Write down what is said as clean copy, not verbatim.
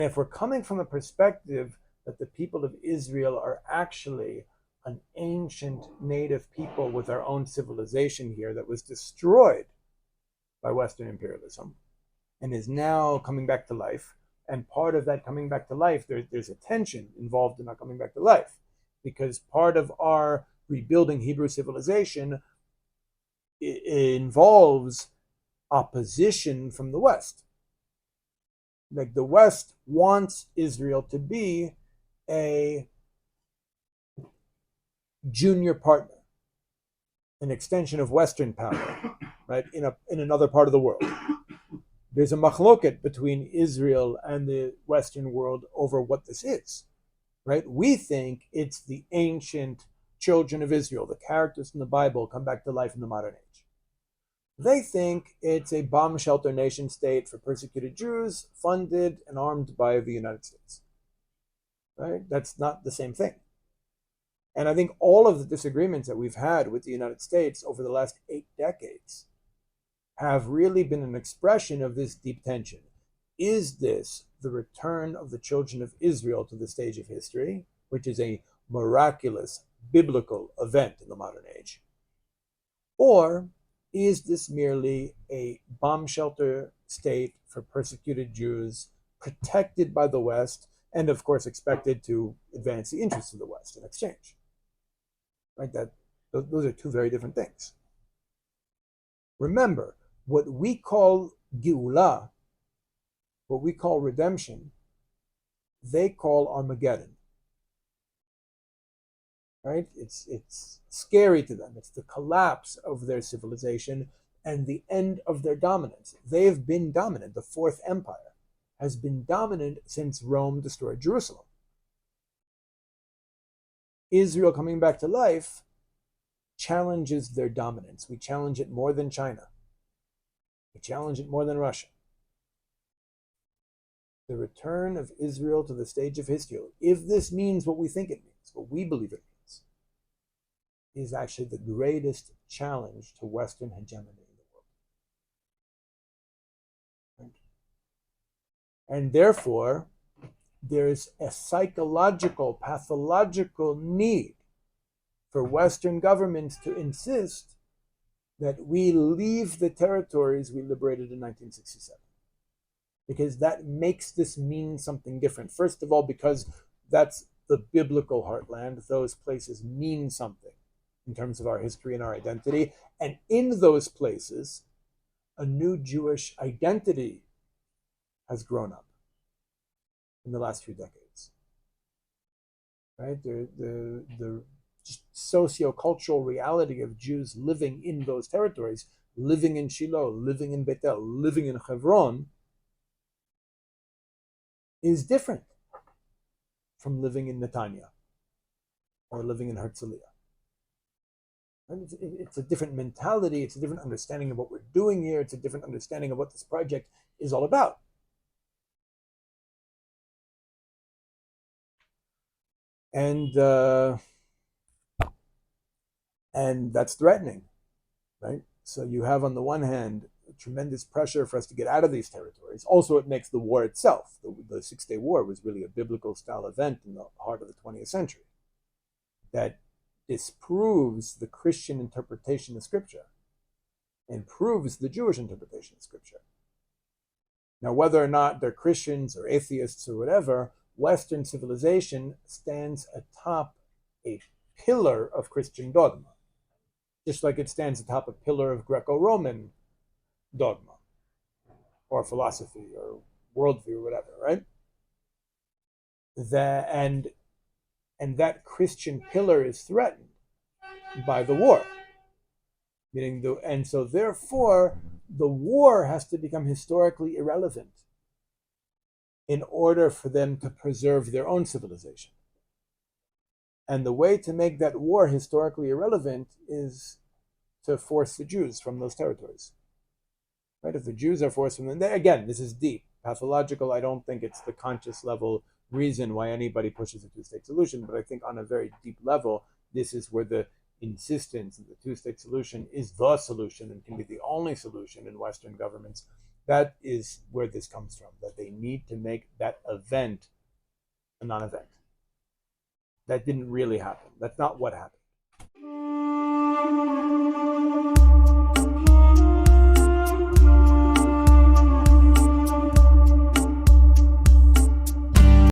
If we're coming from a perspective that the people of Israel are actually an ancient native people with our own civilization here that was destroyed by Western imperialism and is now coming back to life, and part of that coming back to life, there's a tension involved in our coming back to life, because part of our rebuilding Hebrew civilization involves opposition from the West. Like the West wants Israel to be a junior partner, an extension of Western power, right? In another part of the world. There's a machloket between Israel and the Western world over what this is, right? We think it's the ancient children of Israel, the characters in the Bible come back to life in the modern age. They think it's a bomb shelter nation state for persecuted Jews, funded and armed by the United States, right? That's not the same thing. And I think all of the disagreements that we've had with the United States over the last 8 decades have really been an expression of this deep tension. Is this the return of the children of Israel to the stage of history, which is a miraculous biblical event in the modern age? Or is this merely a bomb shelter state for persecuted Jews, protected by the West, and of course expected to advance the interests of the West in exchange? Right? Those are two very different things. Remember, what we call Geula, what we call redemption, they call Armageddon. Right? It's scary to them. It's the collapse of their civilization and the end of their dominance. They've been dominant. The Fourth Empire has been dominant since Rome destroyed Jerusalem. Israel coming back to life challenges their dominance. We challenge it more than China. We challenge it more than Russia. The return of Israel to the stage of history, if this means what we think it means, what we believe it means, is actually the greatest challenge to Western hegemony in the world. Right? And therefore, there's a psychological, pathological need for Western governments to insist that we leave the territories we liberated in 1967. Because that makes this mean something different. First of all, because that's the biblical heartland. Those places mean something in terms of our history and our identity. And in those places, a new Jewish identity has grown up in the last few decades. Right? The socio-cultural reality of Jews living in those territories, living in Shiloh, living in Bethel, living in Hebron, is different from living in Netanya or living in Herzliya. It's a different mentality, it's a different understanding of what we're doing here, it's a different understanding of what this project is all about. And that's threatening, right? So you have on the one hand tremendous pressure for us to get out of these territories. Also, it makes the war itself. The Six-Day War was really a biblical style event in the heart of the 20th century that disproves the Christian interpretation of Scripture and proves the Jewish interpretation of Scripture. Now, whether or not they're Christians or atheists or whatever, Western civilization stands atop a pillar of Christian dogma, just like it stands atop a pillar of Greco-Roman dogma or philosophy or worldview or whatever, right? And that Christian pillar is threatened by the war. And so therefore, the war has to become historically irrelevant in order for them to preserve their own civilization. And the way to make that war historically irrelevant is to force the Jews from those territories. Right? If the Jews are forced from them, again, this is deep, pathological. I don't think it's the conscious level reason why anybody pushes a two-state solution, but I think on a very deep level, this is where the insistence that the two-state solution is the solution and can be the only solution in Western governments That is where this comes from, that they need to make that event a non-event. That didn't really happen. That's not what happened.